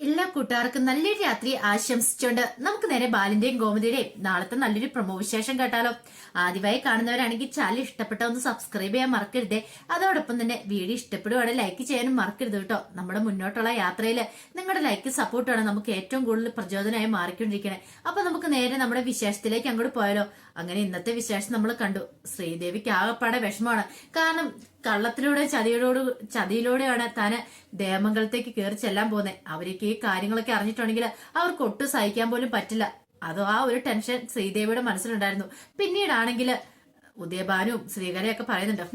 എല്ലാ കൂട്ടുകാർക്കും നല്ലൊരു രാത്രി ആശംസിച്ചുകൊണ്ട് നമുക്ക് നേരെ ബാലിന്റെയും ഗോമതിയുടെയും നാളത്തെ നല്ലൊരു പ്രൊമോ വിശേഷം കേട്ടാലോ. ആദ്യമായി കാണുന്നവരാണെങ്കിൽ ചാനൽ ഇഷ്ടപ്പെട്ട ഒന്ന് സബ്സ്ക്രൈബ് ചെയ്യാൻ മറക്കരുതേ. അതോടൊപ്പം തന്നെ വീഡിയോ ഇഷ്ടപ്പെടുവാണെങ്കിൽ ലൈക്ക് ചെയ്യാനും മറക്കരുത് കേട്ടോ. നമ്മുടെ മുന്നോട്ടുള്ള യാത്രയിൽ നിങ്ങളുടെ ലൈക്ക് സപ്പോർട്ടാണ് നമുക്ക് ഏറ്റവും കൂടുതൽ പ്രചോദനമായി മാറിക്കൊണ്ടിരിക്കണേ. അപ്പൊ നമുക്ക് നേരെ നമ്മുടെ വിശേഷത്തിലേക്ക് അങ്ങോട്ട് പോയാലോ. അങ്ങനെ ഇന്നത്തെ വിശേഷം നമ്മൾ കണ്ടു. ശ്രീദേവിക്ക് ആകെപ്പാടെ വിഷമമാണ്. കാരണം കള്ളത്തിലൂടെ ചതിയിലൂടെയാണ് താന് ദേമംഗലത്തേക്ക് കയറി ചെല്ലാൻ പോകുന്നത്. അവർക്ക് ഈ കാര്യങ്ങളൊക്കെ അറിഞ്ഞിട്ടുണ്ടെങ്കിൽ അവർക്ക് ഒട്ടും സഹിക്കാൻ പോലും പറ്റില്ല. അതോ ആ ഒരു ടെൻഷൻ ശ്രീദേവിയുടെ മനസ്സിലുണ്ടായിരുന്നു. പിന്നീടാണെങ്കിൽ ഉദയഭാനും ശ്രീകരയൊക്കെ പറയുന്നുണ്ട്,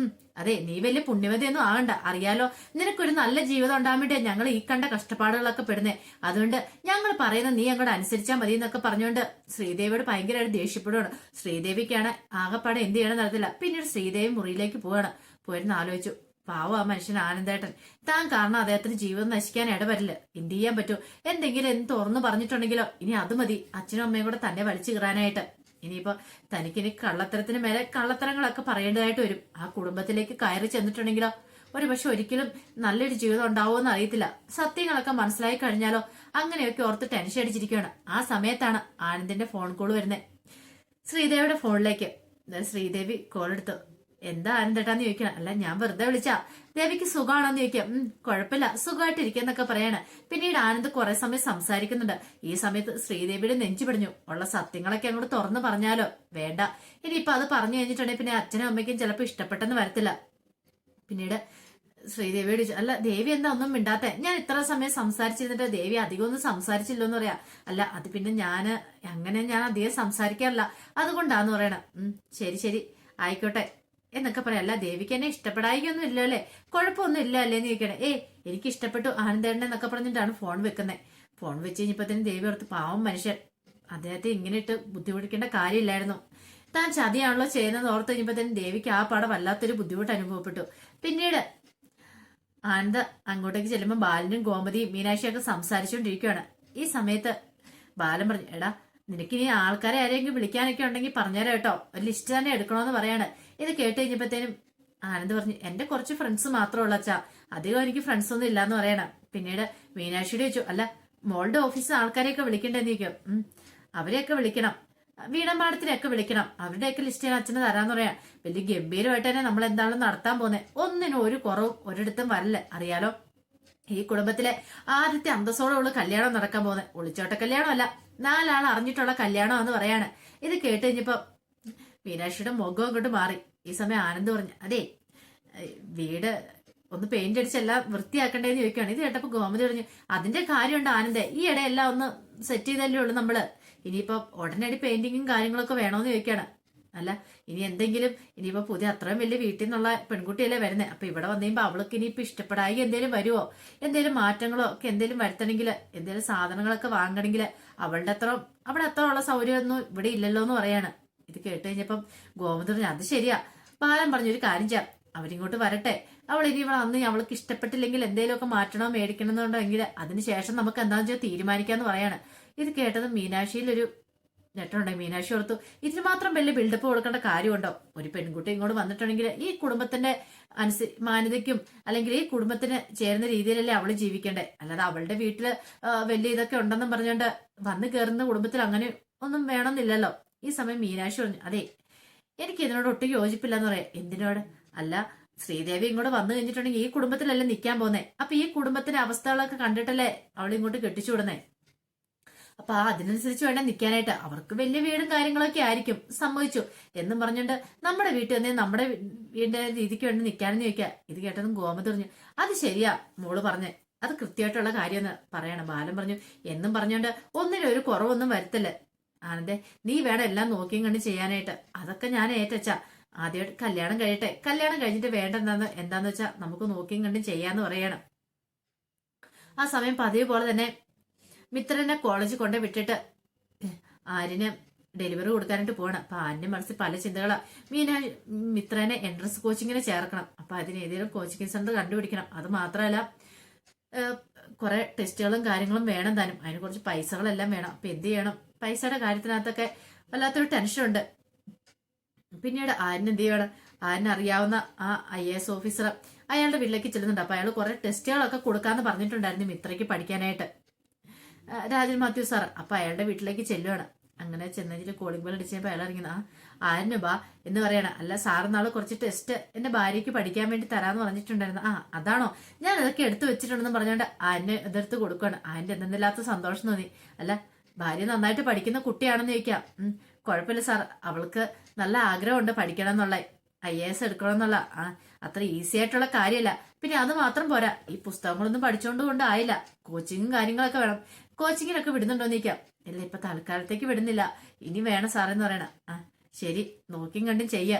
അതെ നീ വലിയ പുണ്യവതിയൊന്നും ആകണ്ട, അറിയാലോ നിനക്കൊരു നല്ല ജീവിതം ഉണ്ടാകാൻ വേണ്ടിയാ ഞങ്ങൾ ഈ കണ്ട കഷ്ടപ്പാടുകളൊക്കെ പെടുന്നേ. അതുകൊണ്ട് ഞങ്ങൾ പറയുന്ന നീ അങ്ങോട്ട് അനുസരിച്ചാൽ മതി എന്നൊക്കെ പറഞ്ഞുകൊണ്ട് ശ്രീദേവിയോട് ഭയങ്കരമായിട്ട് ദേഷ്യപ്പെടുകയാണ്. ശ്രീദേവിക്കാണ് ആകെപ്പാടെ എന്ത് ചെയ്യണം നടത്തില്ല. പിന്നീട് ശ്രീദേവി മുറിയിലേക്ക് പോവാണ്. പോയിരുന്ന് ആലോചിച്ചു, പാവം ആ മനുഷ്യൻ ആനന്ദേട്ടൻ, താൻ കാരണം അദ്ദേഹത്തിന് ജീവിതം നശിക്കാൻ ഇടവരില്ല. എന്ത് ചെയ്യാൻ പറ്റൂ, എന്തെങ്കിലും എന്ന് തുറന്നു പറഞ്ഞിട്ടുണ്ടെങ്കിലോ ഇനി അത് മതി അച്ഛനും അമ്മയും കൂടെ തന്നെ വലിച്ചു കീറാനായിട്ട്. ഇനിയിപ്പോ തനിക്കിനി കള്ളത്തരത്തിന് മേലെ കള്ളത്തരങ്ങളൊക്കെ പറയേണ്ടതായിട്ട് വരും. ആ കുടുംബത്തിലേക്ക് കയറി ചെന്നിട്ടുണ്ടെങ്കിലോ ഒരു പക്ഷെ ഒരിക്കലും നല്ലൊരു ജീവിതം ഉണ്ടാവുമെന്ന് അറിയത്തില്ല. സത്യങ്ങളൊക്കെ മനസ്സിലായി കഴിഞ്ഞാലോ അങ്ങനെയൊക്കെ ഓർത്ത് ടെൻഷൻ അടിച്ചിരിക്കുകയാണ്. ആ സമയത്താണ് ആനന്ദിന്റെ ഫോൺ കോൾ വരുന്നത് ശ്രീദേവിയുടെ ഫോണിലേക്ക്. ശ്രീദേവി കോൾ എടുത്തു. എന്താ ആനന്ദേട്ടാന്ന് ചോദിക്കണം. അല്ല ഞാൻ വെറുതെ വിളിച്ചാ. ദേവിക്ക് സുഖമാണോന്ന് ചോദിക്കാം. കുഴപ്പമില്ല, സുഖമായിട്ടിരിക്കുന്നൊക്കെ പറയാണ്. പിന്നീട് ആനന്ദ് കുറെ സമയം സംസാരിക്കുന്നുണ്ട്. ഈ സമയത്ത് ശ്രീദേവിയുടെ നെഞ്ചു പിടിഞ്ഞു. ഉള്ള സത്യങ്ങളൊക്കെ അങ്ങോട്ട് തുറന്നു പറഞ്ഞാലോ വേണ്ട. ഇനിയിപ്പൊ അത് പറഞ്ഞു കഴിഞ്ഞിട്ടുണ്ടെങ്കിൽ പിന്നെ അച്ഛനും അമ്മയ്ക്കും ചിലപ്പോൾ ഇഷ്ടപ്പെട്ടെന്ന് വരത്തില്ല. പിന്നീട് ശ്രീദേവിയോട് ചോദിച്ചു, അല്ല ദേവി എന്താ ഒന്നും മിണ്ടാത്തെ? ഞാൻ ഇത്ര സമയം സംസാരിച്ചിരുന്നിട്ട് ദേവി അധികം ഒന്നും സംസാരിച്ചില്ലെന്ന് പറയാ. അല്ല അത് പിന്നെ ഞാൻ അധികം സംസാരിക്കാറില്ല, അതുകൊണ്ടാന്ന് പറയണം. ശരി ശരി ആയിക്കോട്ടെ എന്നൊക്കെ പറയാം. അല്ല ദേവിക്ക് എന്നെ ഇഷ്ടപ്പെടായിക്കൊന്നും ഇല്ല അല്ലേ? കുഴപ്പമൊന്നും ഇല്ല അല്ലേന്ന് ചോദിക്കണേ. എനിക്ക് ഇഷ്ടപ്പെട്ടു ആനന്ദേണ്ണ എന്നൊക്കെ പറഞ്ഞിട്ടാണ് ഫോൺ വെക്കുന്നത്. ഫോൺ വെച്ച് കഴിഞ്ഞപ്പോ ദേവി ഓർത്ത്, പാവം മനുഷ്യൻ, അദ്ദേഹത്തെ ഇങ്ങനെ ഇട്ട് ബുദ്ധിമുട്ടിക്കേണ്ട കാര്യമില്ലായിരുന്നു. താൻ ചതിയാണല്ലോ ചെയ്യുന്നത് ഓർത്ത് കഴിഞ്ഞപ്പോ ദേവിക്ക് ആ പാടെ വല്ലാത്തൊരു ബുദ്ധിമുട്ട് അനുഭവപ്പെട്ടു. പിന്നീട് ആനന്ദ് അങ്ങോട്ടേക്ക് ചെല്ലുമ്പോൾ ബാലനും ഗോമതിയും മീനാക്ഷിയൊക്കെ സംസാരിച്ചുകൊണ്ടിരിക്കുകയാണ്. ഈ സമയത്ത് ബാലൻ പറഞ്ഞു, എടാ നിനക്കിനി ആൾക്കാരെ ആരെങ്കിലും വിളിക്കാനൊക്കെ ഉണ്ടെങ്കിൽ പറഞ്ഞുതരാം കേട്ടോ, ഒരു ലിസ്റ്റ് തന്നെ എടുക്കണോന്ന് പറയാണ്. ഇത് കേട്ട് കഴിഞ്ഞപ്പോഴത്തേനും ആനന്ദ് പറഞ്ഞു, എന്റെ കുറച്ച് ഫ്രണ്ട്സ് മാത്രമേ ഉള്ളൂ അച്ഛാ, അധികം എനിക്ക് ഫ്രണ്ട്സ് ഒന്നും ഇല്ലാന്ന് പറയണം. പിന്നീട് മീനാക്ഷിയോട് ചോദിച്ചു, അല്ല മോളുടെ ഓഫീസിൽ ആൾക്കാരെയൊക്കെ വിളിക്കണ്ടെന്ന് ചോദിക്കും. അവരെയൊക്കെ വിളിക്കണം, വീണ മാഡത്തിനെയൊക്കെ വിളിക്കണം, അവരുടെയൊക്കെ ലിസ്റ്റ് ഞാൻ അച്ഛന് തരാന്ന് പറയാം. വലിയ ഗംഭീരമായിട്ട് തന്നെ നമ്മൾ എന്താണെന്ന് നടത്താൻ പോകുന്നത്. ഒന്നിനും ഒരു കുറവും ഒരിടത്തും വരില്ല, അറിയാലോ. ഈ കുടുംബത്തിലെ ആദ്യത്തെ അന്തസ്സോടെ ഉള്ള കല്യാണം നടക്കാൻ പോകുന്നത്. ഒളിച്ചോട്ട കല്യാണമല്ല, 4 ആൾ അറിഞ്ഞിട്ടുള്ള കല്യാണമെന്ന് പറയാണ്. ഇത് കേട്ട് കഴിഞ്ഞപ്പോ മീനാക്ഷിയുടെ മുഖം അങ്ങോട്ട് മാറി. ഈ സമയം ആനന്ദ് പറഞ്ഞു, അതെ വീട് ഒന്ന് പെയിന്റ് അടിച്ചെല്ലാം വൃത്തിയാക്കണ്ടേന്ന് ചോദിക്കുകയാണ്. ഇത് കേട്ടപ്പോ ഗോമതി പറഞ്ഞു, അതിന്റെ കാര്യമുണ്ട് ആനന്ദേ, ഈ ഇടയെല്ലാം ഒന്ന് സെറ്റ് ചെയ്തല്ലേ ഉള്ളൂ നമ്മള്, ഇനിയിപ്പോ ഉടനടി പെയിന്റിങ്ങും കാര്യങ്ങളൊക്കെ വേണോന്ന് ചോദിക്കുകയാണ്. അല്ല ഇനി എന്തെങ്കിലും ഇനിയിപ്പോ പുതിയ അത്രയും വലിയ വീട്ടിൽ നിന്നുള്ള പെൺകുട്ടിയല്ലേ വരുന്നത്, അപ്പൊ ഇവിടെ വന്നു കഴിയുമ്പോ അവൾക്ക് ഇനിയിപ്പോ ഇഷ്ടപ്പെടായി എന്തേലും വരുമോ, എന്തേലും മാറ്റങ്ങളോ ഒക്കെ എന്തേലും വരുത്തണമെങ്കിൽ, എന്തേലും സാധനങ്ങളൊക്കെ വാങ്ങണമെങ്കിൽ അവിടെ അത്ര ഉള്ള സൗകര്യമൊന്നും ഇവിടെ ഇല്ലല്ലോ എന്ന് പറയാണ്. ഇത് കേട്ട് കഴിഞ്ഞപ്പം ഗോമതി പറഞ്ഞു, അത് ശരിയാ. ബാലൻ പറഞ്ഞൊരു കാര്യം ചെയ്യാം, അവരിങ്ങോട്ട് വരട്ടെ, അവൾ ഇനി ഇവിടെ വന്ന് അവൾക്ക് ഇഷ്ടപ്പെട്ടില്ലെങ്കിൽ എന്തെങ്കിലുമൊക്കെ മാറ്റണോ മേടിക്കണമെന്നുണ്ടെങ്കിൽ അതിനുശേഷം നമുക്ക് എന്താണെന്ന് വെച്ചാൽ തീരുമാനിക്കാന്ന് പറയാണ്. ഇത് കേട്ടത് മീനാക്ഷിയിലൊരു നെട്ടുണ്ടായി. മീനാക്ഷി ഓർത്തു, ഇതിന് മാത്രം വലിയ ബിൽഡപ്പ് കൊടുക്കേണ്ട കാര്യമുണ്ടോ? ഒരു പെൺകുട്ടി ഇങ്ങോട്ട് വന്നിട്ടുണ്ടെങ്കിൽ ഈ കുടുംബത്തിന്റെ മാന്യതയ്ക്കും അല്ലെങ്കിൽ ഈ കുടുംബത്തിന് ചേരുന്ന രീതിയിലല്ലേ അവള് ജീവിക്കണ്ടേ, അല്ലാതെ അവളുടെ വീട്ടില് വലിയ ഇതൊക്കെ ഉണ്ടെന്നും പറഞ്ഞുകൊണ്ട് വന്ന് കയറുന്ന കുടുംബത്തിൽ അങ്ങനെ ഒന്നും വേണമെന്നില്ലല്ലോ. ഈ സമയം മീനാക്ഷി പറഞ്ഞു, അതെ എനിക്ക് ഇതിനോട് ഒട്ടും യോജിപ്പില്ലെന്ന് പറയാം. എന്തിനോട്? അല്ല ശ്രീദേവി ഇങ്ങോട്ട് വന്നു കഴിഞ്ഞിട്ടുണ്ടെങ്കിൽ ഈ കുടുംബത്തിലല്ലേ നിൽക്കാൻ പോകുന്നേ, അപ്പൊ ഈ കുടുംബത്തിന്റെ അവസ്ഥകളൊക്കെ കണ്ടിട്ടല്ലേ അവൾ ഇങ്ങോട്ട് കെട്ടിച്ചു വിടുന്നേ. അപ്പൊ അതിനനുസരിച്ച് വേണ്ട നിൽക്കാനായിട്ട്. അവർക്ക് വലിയ വീടും കാര്യങ്ങളൊക്കെ ആയിരിക്കും, സമ്മതിച്ചു എന്നും പറഞ്ഞുകൊണ്ട് നമ്മുടെ വീട്ടിൽ വന്നേ നമ്മുടെ വീടിന്റെ രീതിക്ക് വേണ്ടി നിൽക്കാനെന്ന് ചോദിക്കുക. ഇത് കേട്ടതും ഗോമതി പറഞ്ഞു, അത് ശരിയാ മോള് പറഞ്ഞേ, അത് കൃത്യമായിട്ടുള്ള കാര്യമെന്ന് പറയണം. ബാലൻ പറഞ്ഞു, എന്നും പറഞ്ഞുകൊണ്ട് ഒന്നിനും ഒരു കുറവൊന്നും വരുത്തല്ലേ ആനന്ദേ, നീ വേണം എല്ലാം നോക്കിയും കണ്ട് ചെയ്യാനായിട്ട്. അതൊക്കെ ഞാൻ ഏറ്റച്ചാ, ആദ്യമായിട്ട് കല്യാണം കഴിയട്ടെ, കല്യാണം കഴിഞ്ഞിട്ട് വേണ്ട എന്താന്ന് വെച്ചാ നമുക്ക് നോക്കിയും കണ്ടും ചെയ്യാന്ന് പറയണം. ആ സമയം പതിവ് പോലെ തന്നെ മിത്രനെ കോളേജിൽ കൊണ്ടേ വിട്ടിട്ട് ആര്യന് ഡെലിവറി കൊടുക്കാനായിട്ട് പോകണം. അപ്പൊ ആര്യന്റെ മനസ്സിൽ പല ചിന്തകളാ. മിത്രനെ എൻട്രൻസ് കോച്ചിങ്ങിന് ചേർക്കണം, അപ്പൊ അതിന് ഏതെങ്കിലും കോച്ചിങ് സെന്റർ കണ്ടുപിടിക്കണം. അത് മാത്രമല്ല കുറെ ടെസ്റ്റുകളും കാര്യങ്ങളും വേണം താനും, അതിന് കുറച്ച് പൈസകളെല്ലാം വേണം. അപ്പൊ എന്ത് ചെയ്യണം, പൈസയുടെ കാര്യത്തിനകത്തൊക്കെ വല്ലാത്തൊരു ടെൻഷനുണ്ട്. പിന്നീട് ആര്യൻ എന്ത് ചെയ്യണം, ആര്യൻ അറിയാവുന്ന ആ IAS ഓഫീസർ അയാളുടെ വീട്ടിലേക്ക് ചെല്ലുന്നുണ്ട്. അപ്പൊ അയാൾ കുറെ ടെസ്റ്റുകളൊക്കെ കൊടുക്കാന്ന് പറഞ്ഞിട്ടുണ്ടായിരുന്നു മിത്രയ്ക്ക് പഠിക്കാനായിട്ട്. രാജൻ മാത്യു സാർ. അപ്പൊ അയാളുടെ വീട്ടിലേക്ക് ചെല്ലുവാണ്. അങ്ങനെ ചെന്നിട്ട് കോളിംഗ് ബെൽ അടിച്ചപ്പോ അയാൾ ഇറങ്ങുന്ന ആരിന് ബാ എന്ന് പറയണ. അല്ല സാർ നാളെ കുറച്ച് ടെസ്റ്റ് എന്റെ ഭാര്യയ്ക്ക് പഠിക്കാൻ വേണ്ടി തരാന്ന് പറഞ്ഞിട്ടുണ്ടായിരുന്നു. അതാണോ, ഞാൻ ഇതൊക്കെ എടുത്തു വെച്ചിട്ടുണ്ടെന്ന് പറഞ്ഞോണ്ട് ആരിന് ഇതെടുത്ത് കൊടുക്കുകയാണ്. ആരിന്റെ എന്തെന്നില്ലാത്ത സന്തോഷം തോന്നി. അല്ല ഭാര്യ നന്നായിട്ട് പഠിക്കുന്ന കുട്ടിയാണെന്ന് ചോദിക്കാം. കുഴപ്പമില്ല സാർ, അവൾക്ക് നല്ല ആഗ്രഹമുണ്ട് പഠിക്കണം എന്നുള്ള, IAS എടുക്കണം എന്നുള്ള. അത്ര ഈസി ആയിട്ടുള്ള കാര്യമല്ല. പിന്നെ അത് മാത്രം പോരാ, ഈ പുസ്തകങ്ങളൊന്നും പഠിച്ചോണ്ട് ആയില്ല, കോച്ചിങ്ങും കാര്യങ്ങളൊക്കെ വേണം. കോച്ചിങ്ങിനൊക്കെ വിടുന്നുണ്ടോന്ന് ചോദിക്കാം. ഇല്ല ഇപ്പൊ തൽക്കാലത്തേക്ക് വിടുന്നില്ല, ഇനി വേണം സാറെന്ന് പറയണ. ശരി, നോക്കിയും കണ്ടും ചെയ്യ.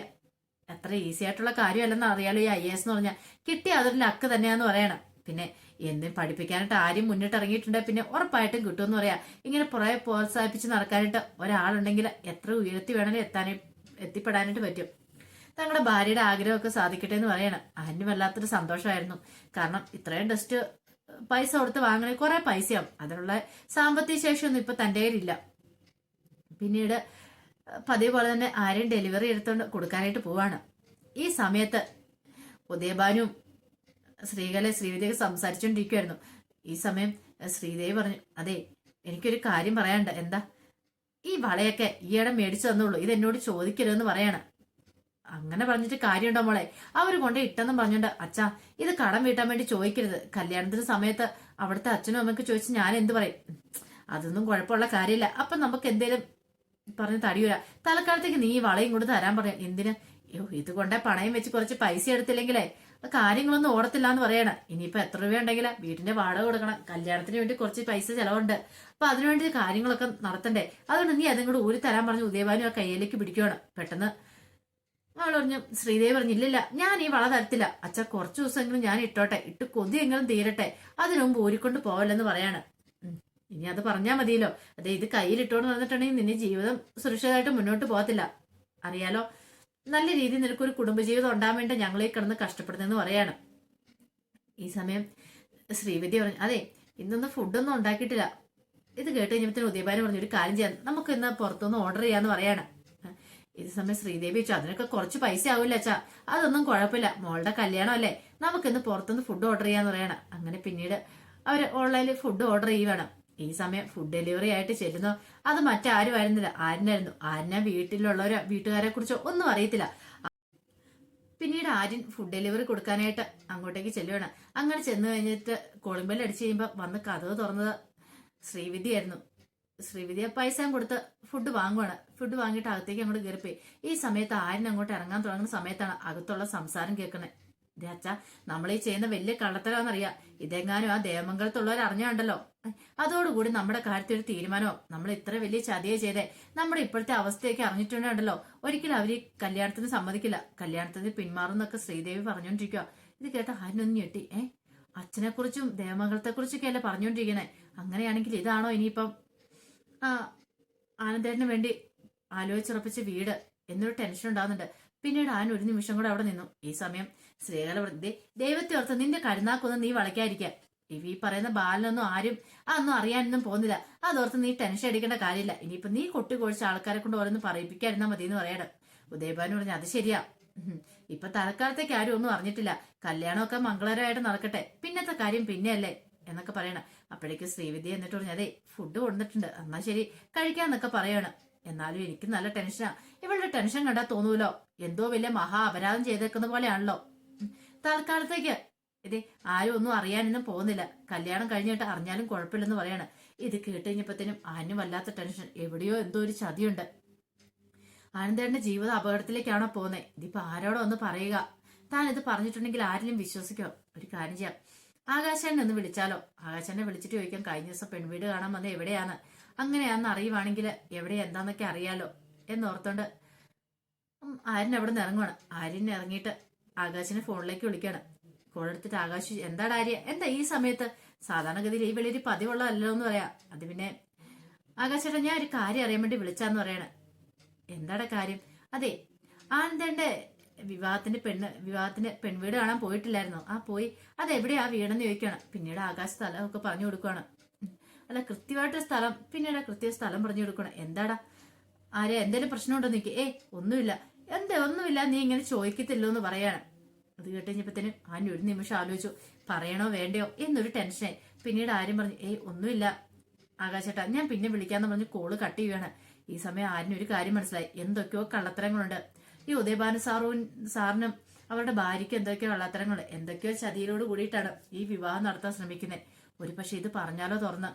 അത്ര ഈസി ആയിട്ടുള്ള കാര്യമല്ലെന്ന് അറിയാലോ ഈ IAS എന്ന് പറഞ്ഞാൽ. കിട്ടിയ അതൊരു ലക്ക് തന്നെയാന്ന് പറയണം. പിന്നെ എന്തും പഠിപ്പിക്കാനായിട്ട് ആരും മുന്നിട്ട് ഇറങ്ങിയിട്ടുണ്ടെങ്കിൽ പിന്നെ ഉറപ്പായിട്ടും കിട്ടുമെന്ന് പറയാ. ഇങ്ങനെ പുറകെ പ്രോത്സാഹിപ്പിച്ച് നടക്കാനായിട്ട് ഒരാളുണ്ടെങ്കിൽ എത്ര ഉയർത്തി വേണമെങ്കിലും എത്തിപ്പെടാനായിട്ട് പറ്റും. തങ്ങളുടെ ഭാര്യയുടെ ആഗ്രഹമൊക്കെ സാധിക്കട്ടെ എന്ന് പറയണം. അതിന് വല്ലാത്തൊരു സന്തോഷമായിരുന്നു. കാരണം ഇത്രയും ടെസ്റ്റ് പൈസ കൊടുത്ത് വാങ്ങണേ കുറെ പൈസയാവും, അതിനുള്ള സാമ്പത്തിക ശേഷിയൊന്നും ഇപ്പൊ തന്റെ കയ്യിലില്ല. പിന്നീട് പതിവ് പോലെ തന്നെ ആരെയും ഡെലിവറി എടുത്തോണ്ട് കൊടുക്കാനായിട്ട് പോവാണ്. ഈ സമയത്ത് ഉദയഭാനും ശ്രീവിദ്യയൊക്കെ സംസാരിച്ചോണ്ടിരിക്കുവായിരുന്നു. ഈ സമയം ശ്രീദേവി പറഞ്ഞു, അതെ എനിക്കൊരു കാര്യം പറയാനുണ്ട്. എന്താ? ഈ വളയൊക്കെ ഈയിടെ മേടിച്ചു തന്നുള്ളൂ, ഇത് എന്നോട് ചോദിക്കരുതെന്ന് പറയാണ്. അങ്ങനെ പറഞ്ഞിട്ട് കാര്യമുണ്ടോ മോളെ? അവര് കൊണ്ട് ഇട്ടെന്നും പറഞ്ഞോണ്ട് അച്ഛാ ഇത് കടം വീട്ടാൻ വേണ്ടി ചോദിക്കരുത്. കല്യാണത്തിന് സമയത്ത് അവിടുത്തെ അച്ഛനും അമ്മയ്ക്ക് ചോദിച്ച് ഞാൻ എന്ത് പറയും? അതൊന്നും കുഴപ്പമുള്ള കാര്യമില്ല. അപ്പൊ നമുക്ക് എന്തേലും പറഞ്ഞ് തടിയൂരാ. തലക്കാലത്തേക്ക് നീ ഈ വളയും കൊണ്ട് തരാൻ പറയാം. എന്തിന്? ഇത് കൊണ്ടേ പണയം വെച്ച് കുറച്ച് പൈസ എടുത്തില്ലെങ്കിലേ കാര്യങ്ങളൊന്നും ഓടത്തില്ല എന്ന് പറയണ. ഇനിയിപ്പോ എത്ര രൂപ ഉണ്ടെങ്കിലാ വീട്ടിന്റെ വാടക കൊടുക്കണം, കല്യാണത്തിന് വേണ്ടി കുറച്ച് പൈസ ചെലവുണ്ട്, അപ്പൊ അതിനുവേണ്ടി കാര്യങ്ങളൊക്കെ നടത്തണ്ടേ. അതുകൊണ്ട് നീ അതും കൂടെ ഊരി തരാൻ പറഞ്ഞു ഉദയഭാനു ആ കയ്യിലേക്ക് പിടിക്കുകയാണ്. പെട്ടെന്ന് അവൾ പറഞ്ഞു, ശ്രീദേവി പറഞ്ഞു, ഇല്ലില്ല ഞാൻ ഈ വള തരത്തില്ല അച്ഛ, കുറച്ചു ദിവസമെങ്കിലും ഞാൻ ഇട്ടോട്ടെ, ഇട്ട് കൊതിയെങ്കിലും തീരട്ടെ, അതിനു മുമ്പ് ഊരിക്കൊണ്ട് പോവല്ലെന്ന് പറയാണ്. ഇനി അത് പറഞ്ഞാൽ മതിയല്ലോ. അതെ ഇത് കയ്യിലിട്ടോണ്ട് വന്നിട്ടുണ്ടെങ്കിൽ നിന്നെ ജീവിതം സുരക്ഷിതമായിട്ട് മുന്നോട്ട് പോകത്തില്ല, അറിയാലോ. നല്ല രീതിയിൽ നിനക്കൊരു കുടുംബജീവിതം ഉണ്ടാകാൻ വേണ്ടി ഞങ്ങളീ കിടന്ന് കഷ്ടപ്പെടുന്നെന്ന് പറയാണ്. ഈ സമയം ശ്രീവിദ്യ പറഞ്ഞു, അതെ ഇന്നൊന്നും ഫുഡൊന്നും ഉണ്ടാക്കിയിട്ടില്ല. ഇത് കേട്ട് കഴിഞ്ഞപ്പോൾ ഉദയഭാനു പറഞ്ഞു, ഒരു കാര്യം ചെയ്യാം, നമുക്ക് ഇന്ന് പുറത്തുനിന്ന് ഓർഡർ ചെയ്യാന്ന് പറയാണ്. ഇത് സമയം ശ്രീദേവി വെച്ചു, അതിനൊക്കെ കുറച്ച് പൈസ ആവില്ല അച്ഛാ. അതൊന്നും കുഴപ്പമില്ല, മോളുടെ കല്യാണം അല്ലേ, നമുക്കിന്ന് പുറത്തുനിന്ന് ഫുഡ് ഓർഡർ ചെയ്യാന്ന് പറയണം. അങ്ങനെ പിന്നീട് അവര് ഓൺലൈനിൽ ഫുഡ് ഓർഡർ ചെയ്യുവാണ്. ഈ സമയം ഫുഡ് ഡെലിവറി ആയിട്ട് ചെല്ലുന്നു. അത് മറ്റാരും ആയിരുന്നില്ല, ആര്യനായിരുന്നു. ആര്യനെ വീട്ടിലുള്ളവരോ വീട്ടുകാരെ കുറിച്ചോ ഒന്നും അറിയത്തില്ല. പിന്നീട് ആര്യൻ ഫുഡ് ഡെലിവറി കൊടുക്കാനായിട്ട് അങ്ങോട്ടേക്ക് ചെല്ലുവാണ്. അങ്ങനെ ചെന്ന് കഴിഞ്ഞിട്ട് കോളിംഗ് ബെൽ അടിച്ചു കഴിയുമ്പോൾ വന്ന് കതവ് തുറന്നത് ശ്രീവിദ്യയായിരുന്നു. ശ്രീവിദ്യ പൈസ കൊടുത്ത് ഫുഡ് വാങ്ങുവാണ്. ഫുഡ് വാങ്ങിയിട്ട് അകത്തേക്ക് അങ്ങോട്ട് കയറിപ്പോയി. ഈ സമയത്ത് ആര്യൻ അങ്ങോട്ട് ഇറങ്ങാൻ തുടങ്ങുന്ന സമയത്താണ് അകത്തുള്ള സംസാരം കേൾക്കുന്നത്. ഇതേ അച്ഛാ, നമ്മളീ ചെയ്യുന്ന വലിയ കള്ളത്തരാന്നറിയാം. ഇതെങ്ങാനും ആ ദേവമംഗലത്തുള്ളവർ അറിഞ്ഞാണ്ടല്ലോ, അതോടുകൂടി നമ്മുടെ കാര്യത്തിൽ ഒരു തീരുമാനമോ. നമ്മൾ ഇത്ര വലിയ ചതിയെ ചെയ്തേ, നമ്മുടെ ഇപ്പോഴത്തെ അവസ്ഥയൊക്കെ അറിഞ്ഞിട്ടുണ്ടല്ലോ, ഒരിക്കലും അവര് കല്യാണത്തിന് സമ്മതിക്കില്ല, കല്യാണത്തിന് പിന്മാറുന്നൊക്കെ ശ്രീദേവി പറഞ്ഞോണ്ടിരിക്കുക. ഇത് കേട്ട ആരിനൊന്നും ഞെട്ടി. അച്ഛനെ കുറിച്ചും ദേവമംഗലത്തെ കുറിച്ചൊക്കെ അല്ലേ പറഞ്ഞോണ്ടിരിക്കണേ? അങ്ങനെയാണെങ്കിൽ ഇതാണോ ഇനിയിപ്പം ആനന്ദേട്ടന് വേണ്ടി ആലോചിച്ചുറപ്പിച്ച വീട് എന്നൊരു ടെൻഷൻ ഉണ്ടാകുന്നുണ്ട്. പിന്നീട് ആൻ ഒരു നിമിഷം കൂടെ അവിടെ നിന്നു. ഈ സമയം ശ്രീകല ദൈവത്തെ ഓർത്ത് നിന്റെ കരുനാക്കൊന്നും നീ വളയ്ക്കാതിരിക്കുക. ഈ പറയുന്ന ബാലനൊന്നും ആരും അതൊന്നും അറിയാനൊന്നും പോകുന്നില്ല. അതോർത്ത് നീ ടെൻഷൻ അടിക്കേണ്ട കാര്യമില്ല. ഇനിയിപ്പൊ നീ കൊട്ടിക്കൊഴിച്ച ആൾക്കാരെ കൊണ്ട് ഓരോന്ന് പറയിപ്പിക്കാതിരുന്നാ മതി എന്ന് പറയണം. ഉദയഭാനു പറഞ്ഞു, അത് ശരിയാ, ഇപ്പൊ തലക്കാലത്തേക്ക് ആരും ഒന്നും അറിഞ്ഞിട്ടില്ല, കല്യാണമൊക്കെ മംഗളകരമായിട്ട് നടക്കട്ടെ, പിന്നത്തെ കാര്യം പിന്നെയല്ലേ എന്നൊക്കെ പറയണം. അപ്പോഴേക്ക് ശ്രീവിദ്യ എന്നിട്ട് പറഞ്ഞു, അതെ ഫുഡ് കൊണ്ടിട്ടുണ്ട്, എന്നാ ശരി കഴിക്കാന്നൊക്കെ പറയാണ്. എന്നാലും എനിക്ക് നല്ല ടെൻഷനാ. ഇവളുടെ ടെൻഷൻ കണ്ടാ തോന്നൂലോ എന്തോ വലിയ മഹാ അപരാധം ചെയ്തേക്കുന്ന പോലെയാണല്ലോ. തൽക്കാലത്തേക്ക് ഇതേ ആരും ഒന്നും അറിയാനൊന്നും പോകുന്നില്ല, കല്യാണം കഴിഞ്ഞിട്ട് അറിഞ്ഞാലും കുഴപ്പമില്ലെന്ന് പറയാണ്. ഇത് കേട്ട് കഴിഞ്ഞപ്പോഴത്തേനും ആനും വല്ലാത്ത ടെൻഷൻ. എവിടെയോ എന്തോ ഒരു ചതിയുണ്ട്. ആനന്ദേട്ടന്റെ ജീവിതം അപകടത്തിലേക്കാണോ പോകുന്നത്? ഇതിപ്പോ ആരോടോ ഒന്ന് പറയുക. താൻ ഇത് പറഞ്ഞിട്ടുണ്ടെങ്കിൽ ആരെങ്കിലും വിശ്വസിക്കോ? ഒരു കാര്യം ചെയ്യാം, ആകാശനെ ഒന്ന് വിളിച്ചാലോ? ആകാശനെ വിളിച്ചിട്ട് ചോദിക്കാം, കഴിഞ്ഞ ദിവസം പെൺവീട് കാണാൻ വന്നത് എവിടെയാന്ന്, അങ്ങനെയാന്ന് അറിയുവാണെങ്കിൽ എവിടെ എന്താന്നൊക്കെ അറിയാലോ എന്നോർത്തോണ്ട് ആര്യൻ അവിടെ നിന്ന് ഇറങ്ങുവാണ്. ആര്യൻ ഇറങ്ങിയിട്ട് ആകാശിനെ ഫോണിലേക്ക് വിളിക്കാണ്. ഫോൺ എടുത്തിട്ട് ആകാശ്, എന്താടാ ആര്യ, എന്താ ഈ സമയത്ത്? സാധാരണഗതിയിൽ ഈ വെളിയൊരു പതിവുള്ളതല്ലോ എന്ന് പറയാം. അത് പിന്നെ ആകാശേട്ടാ, ഞാൻ ഒരു കാര്യം അറിയാൻ വേണ്ടി വിളിച്ചാന്ന് പറയണേ. എന്താടാ കാര്യം? അതെ ആനന്ദേന്റെ വിവാഹത്തിന് പെൺവീട് കാണാൻ പോയിട്ടില്ലായിരുന്നോ? പോയി. അതെവിടെയാ വീടെന്ന് ചോദിക്കുകയാണ്. പിന്നീട് ആകാശ സ്ഥലമൊക്കെ പറഞ്ഞു കൊടുക്കുകയാണ്. അല്ല കൃത്യമായിട്ട് സ്ഥലം, പിന്നീട് കൃത്യ സ്ഥലം പറഞ്ഞു കൊടുക്കണം. എന്താടാ ആരെ, എന്തേലും പ്രശ്നമുണ്ടോ നിക്ക്? ഒന്നുമില്ല. ഒന്നുമില്ല, നീ ഇങ്ങനെ ചോദിക്കത്തില്ലോ എന്ന് പറയാണ്. അത് കേട്ട് കഴിഞ്ഞപ്പത്തേന് ആൻ ഒരു നിമിഷം ആലോചിച്ചു, പറയണോ വേണ്ടയോ എന്നൊരു ടെൻഷനായി. പിന്നീട് ആരും പറഞ്ഞു, ഒന്നുമില്ല ആകാശേട്ടാ ഞാൻ പിന്നെ വിളിക്കാന്ന് പറഞ്ഞ് കോള് കട്ട് ചെയ്യുകയാണ്. ഈ സമയം ആരിനൊരു കാര്യം മനസ്സിലായി, എന്തൊക്കെയോ കള്ളത്തരങ്ങളുണ്ട്. ഈ ഉദയഭാനു സാറിനും അവരുടെ ഭാര്യയ്ക്ക് എന്തൊക്കെയോ കള്ളത്തരങ്ങളുണ്ട്. എന്തൊക്കെയോ ചതിയിലോട് കൂടിയിട്ടാണ് ഈ വിവാഹം നടത്താൻ ശ്രമിക്കുന്നത്. ഒരു പക്ഷെ ഇത് പറഞ്ഞാലോ തുറന്ന്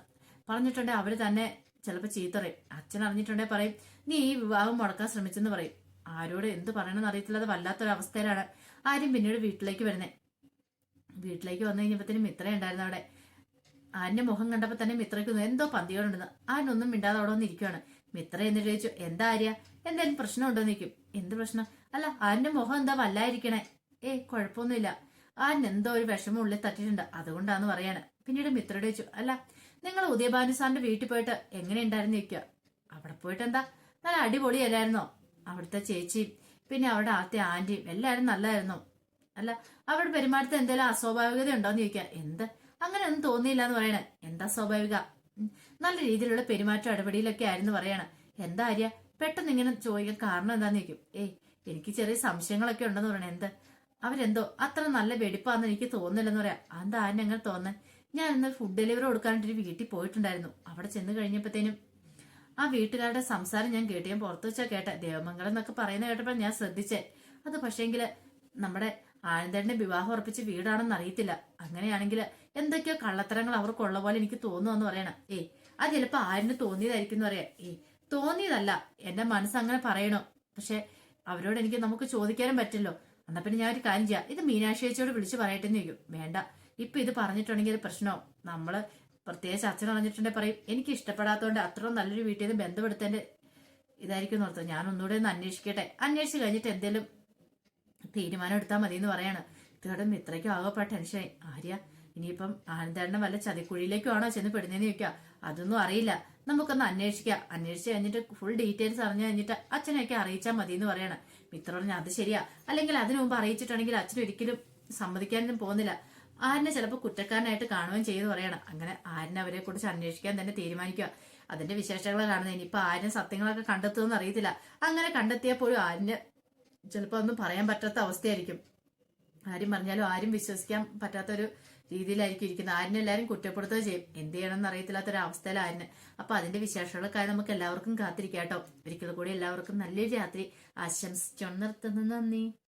പറഞ്ഞിട്ടുണ്ടെ അവര് തന്നെ ചിലപ്പോൾ ചീത്ത പറയും. അച്ഛൻ അറിഞ്ഞിട്ടുണ്ടെ പറയും നീ ഈ വിവാഹം മുടക്കാൻ ശ്രമിച്ചെന്ന് പറയും. ആരോട് എന്ത് പറയണമെന്ന് അറിയത്തില്ലാതെ വല്ലാത്തൊരവസ്ഥയിലാണ് ആരും പിന്നീട് വീട്ടിലേക്ക് വരുന്നത്. വീട്ടിലേക്ക് വന്നു കഴിഞ്ഞപ്പോഴത്തേനും മിത്ര ഉണ്ടായിരുന്നു അവിടെ. ആന്റെ മുഖം കണ്ടപ്പോ തന്നെ മിത്രയ്ക്ക് എന്തോ പന്തിയോടുണ്ടെന്ന്. ആനൊന്നും മിണ്ടാതെ അവിടെ വന്ന് ഇരിക്കുവാണ്. മിത്ര എന്നിട്ട് ചോദിച്ചു, എന്താ ആര്യ, എന്തായാലും പ്രശ്നം ഉണ്ടോന്ന് നിൽക്കും. എന്ത് പ്രശ്നം? അല്ല ആന്റെ മുഖം എന്താ വല്ലായിരിക്കണേ? കുഴപ്പമൊന്നുമില്ല, ആൻ എന്തോ ഒരു വിഷമം ഉള്ളിൽ തട്ടിയിട്ടുണ്ട്, അതുകൊണ്ടാന്ന് പറയാണ്. പിന്നീട് മിത്രയോട് ചോദിച്ചു, അല്ല നിങ്ങൾ ഉദയഭാനു സാറിന്റെ വീട്ടിൽ പോയിട്ട് എങ്ങനെ ഉണ്ടായിരുന്നു ചോദിക്കുക. അവിടെ പോയിട്ട് എന്താ നല്ല അടിപൊളിയല്ലായിരുന്നോ? അവിടുത്തെ ചേച്ചിയും പിന്നെ അവിടെ ആദ്യത്തെ ആന്റിയും എല്ലാരും നല്ലതായിരുന്നോ? അല്ല അവിടെ പെരുമാറ്റത്തിൽ എന്തെങ്കിലും അസ്വാഭാവികത ഉണ്ടോന്ന് ചോദിക്കുക. എന്ത് അങ്ങനെ ഒന്നും തോന്നിയില്ല എന്ന് പറയണേ. എന്താ സ്വാഭാവിക? നല്ല രീതിയിലുള്ള പെരുമാറ്റം ഇടപെടിയിലൊക്കെ ആയിരുന്നു പറയണ. എന്താ ആര്യ പെട്ടെന്ന് ഇങ്ങനെ ചോദിക്കാൻ കാരണം എന്താന്ന് ചോദിക്കും. എനിക്ക് ചെറിയ സംശയങ്ങളൊക്കെ ഉണ്ടെന്ന് പറയണേ. എന്ത്? അവരെന്തോ അത്ര നല്ല വെടിപ്പാന്ന് എനിക്ക് തോന്നില്ലെന്ന് പറയാം. എന്താ ആരും അങ്ങനെ തോന്നാൻ? ഞാൻ ഇന്ന് ഫുഡ് ഡെലിവറി കൊടുക്കാനായിട്ട് വീട്ടിൽ പോയിട്ടുണ്ടായിരുന്നു. അവിടെ ചെന്ന് കഴിഞ്ഞപ്പോഴത്തേനും ആ വീട്ടുകാരുടെ സംസാരം ഞാൻ കേട്ടു. ഞാൻ പുറത്തു വെച്ചാ കേട്ടെ, ദേവമംഗലം എന്നൊക്കെ പറയുന്ന കേട്ടപ്പോൾ ഞാൻ ശ്രദ്ധിച്ചേ. അത് പക്ഷേങ്കില് നമ്മുടെ ആനന്ദേട്ടന്റെ വിവാഹം ഉറപ്പിച്ച് വീടാണെന്ന് അറിയത്തില്ല. അങ്ങനെയാണെങ്കിൽ എന്തൊക്കെയോ കള്ളത്തരങ്ങൾ അവർക്കുള്ള പോലെ എനിക്ക് തോന്നുമെന്ന് പറയണം. അത് ചിലപ്പോ ആരിന് തോന്നിയതായിരിക്കും എന്ന് പറയാം. തോന്നിയതല്ല, എന്റെ മനസ്സ് അങ്ങനെ പറയണോ. പക്ഷെ അവരോട് നമുക്ക് ചോദിക്കാനും പറ്റില്ലോ. എന്നാ പിന്നെ ഞാൻ ഒരു കാര്യം ചെയ്യാം, ഇത് മീനാക്ഷി ചേച്ചിയോട് വിളിച്ച് പറയട്ടെ എന്ന് ചോദിക്കും. വേണ്ട, ഇപ്പൊ ഇത് പറഞ്ഞിട്ടുണ്ടെങ്കിൽ ഇത് പ്രശ്നമാവും. നമ്മള് പ്രത്യേകിച്ച് അച്ഛൻ അറിഞ്ഞിട്ടുണ്ടെങ്കിൽ പറയും എനിക്ക് ഇഷ്ടപ്പെടാത്തതുകൊണ്ട് അത്രയും നല്ലൊരു വീട്ടിൽ നിന്ന് ബന്ധപ്പെടുത്തേണ്ട ഇതായിരിക്കും ഓർത്തത്. ഞാൻ ഒന്നുകൂടെ ഒന്ന് അന്വേഷിക്കട്ടെ, അന്വേഷിച്ച് കഴിഞ്ഞിട്ട് എന്തെങ്കിലും തീരുമാനം എടുത്താൽ മതി എന്ന് പറയാണ്. ഇതോടെ മിത്രയ്ക്കും ആകെപ്പാ ടെൻഷനായി. ആര്യ ഇനിയിപ്പം ആനന്ദേട്ടനെ വല്ല ചതിക്കുഴിയിലേക്കും ആണോ ചെന്ന് പെടുന്നതെന്ന് ചോദിക്കുക. അതൊന്നും അറിയില്ല, നമുക്കൊന്ന് അന്വേഷിക്കാം. അന്വേഷിച്ച് കഴിഞ്ഞിട്ട് ഫുൾ ഡീറ്റെയിൽസ് അറിഞ്ഞു കഴിഞ്ഞിട്ട് അച്ഛനെയൊക്കെ അറിയിച്ചാൽ മതി എന്ന് പറയാണ്. മിത്ര പറഞ്ഞ അത് ശരിയാ, അല്ലെങ്കിൽ അതിനു മുമ്പ് അറിയിച്ചിട്ടുണ്ടെങ്കിൽ അച്ഛൻ ഒരിക്കലും സമ്മതിക്കാനൊന്നും പോകുന്നില്ല. ആരിനെ ചിലപ്പോൾ കുറ്റക്കാരനായിട്ട് കാണുകയും ചെയ്തു പറയണം. അങ്ങനെ ആരിനെ അവരെ കുറിച്ച് അന്വേഷിക്കാൻ തന്നെ തീരുമാനിക്കുക. അതിന്റെ വിശേഷങ്ങൾ കാണുന്നത്. ഇനിയിപ്പോ ആരും സത്യങ്ങളൊക്കെ കണ്ടെത്തുമെന്ന് അറിയത്തില്ല. അങ്ങനെ കണ്ടെത്തിയപ്പോഴും ആരിന് ചിലപ്പോൾ ഒന്നും പറയാൻ പറ്റാത്ത അവസ്ഥയായിരിക്കും. ആരും പറഞ്ഞാലും ആരും വിശ്വസിക്കാൻ പറ്റാത്തൊരു രീതിയിലായിരിക്കും ഇരിക്കുന്നത്. ആരിനെ എല്ലാവരും കുറ്റപ്പെടുത്തുകയും ചെയ്യും. എന്ത് ചെയ്യണമെന്ന് അറിയത്തില്ലാത്തൊരവസ്ഥയിലായിരുന്നു. അപ്പൊ അതിന്റെ വിശേഷങ്ങളൊക്കെ നമുക്ക് എല്ലാവർക്കും കാത്തിരിക്കാം കേട്ടോ. ഒരിക്കൽ കൂടി എല്ലാവർക്കും നല്ലൊരു രാത്രി ആശംസിച്ചു നിർത്തുന്നു. നന്ദി.